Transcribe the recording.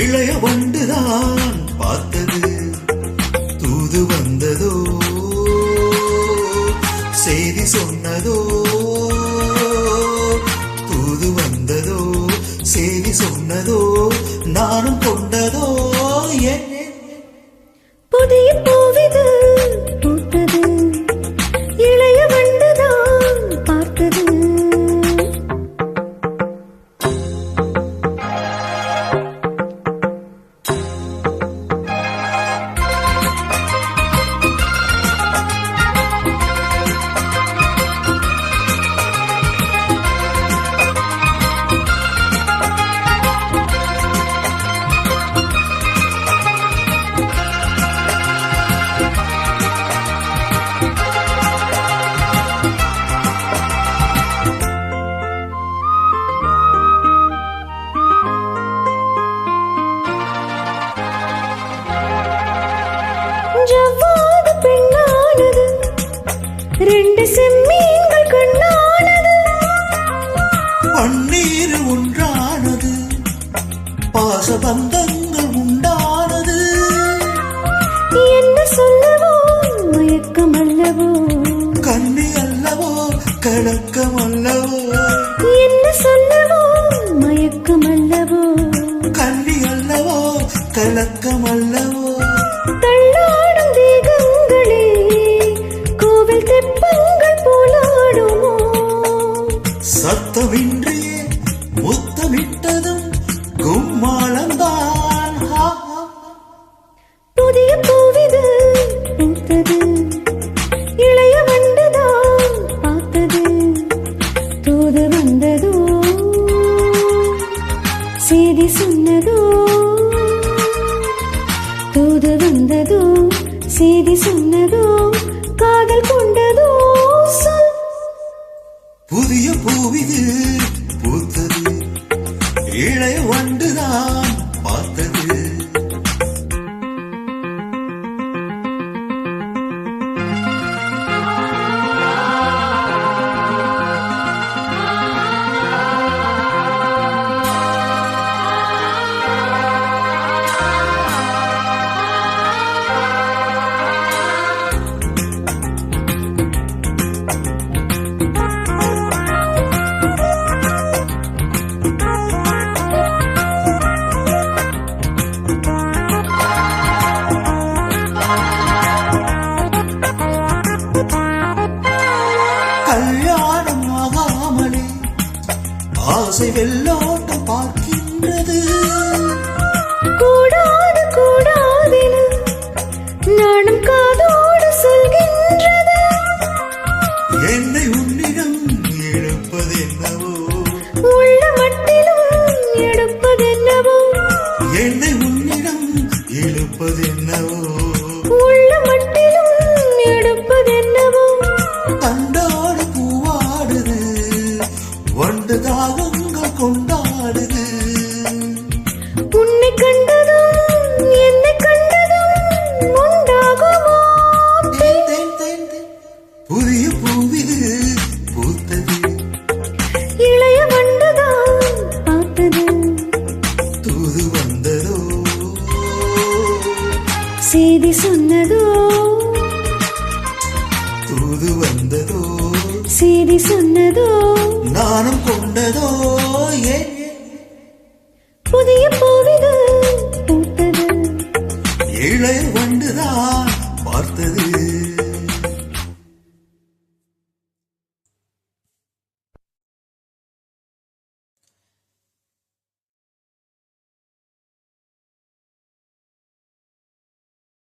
இளைய வண்டுதான் பார்த்தது, தூது வந்ததோ, செய்தி சொன்னதோ, தூது வந்ததோ, செய்தி சொன்னதோ, நானும் கொண்டதோ. புதிய பூவிது பூத்தது, இளைய வண்டுதான் பார்த்தது. ஜவ்வாது பெண்ணானது, ரெண்டு செம்மீன்கள் கண்ணானது, பன்னீர் ஒன்றானது, பாசபந்தங்கள் உண்டானது. என்ன சொல்லவோ மயக்கம் அல்லவோ, கண்ணி அல்லவோ கலக்கம் அல்லவோ, என்ன சொல்லவோ மயக்கம் அல்லவோ, கண்ணி அல்லவோ கலக்கம் அல்லவோ. தள்ளாடும் தேகங்களே கோவில் தெப்பங்கள் போலாடுமோ, சத்தமின்றியே முத்தமிட்டதும் கும்மாளம்தான். புதிய பூவிது பூத்தது, இளைய வண்டுதான் பார்த்தது, தூது வந்ததோ, செய்தி சொன்னதோ, தூது வந்ததோ, செய்தி சொன்னதோ, காதல் கொண்டதோ. சொல். புதிய பூவிது பூத்தது, இளைய வண்டுதான் பார்த்தது. கல்யாணம் ஆகாமலே ஆசை வெள்ளோட்டம் பார்க்கின்றது, கூடாது கூடாதென நானும் காதோடு சொல்கின்றது. என்னை உன்னிடம் இழுப்பது என்னவோ, உள்ள மட்டிலும் எடுப்பதென்னவோ, என்னை உன்னிடம் இழுப்பது என்னவோ, உள்ள மட்டிலும் எடுப்பதென்னவோ. கண்டோடு பூவாடுது, வண்டு தாகங்கள் கொண்டாடுது. உன்னை கண்டதும் என்னை கண்டதும் உண்டாகுமோ. தேன், தேன், தேன், தேன். புதிய பூவிது பூத்தது, இளைய வண்டுதான் பார்த்தது, தூது வந்ததோ, செய்தி சொன்னதோ, தூது வந்ததோ, செய்தி சொன்னதோ, நானும் கொண்டதோ. ஏன்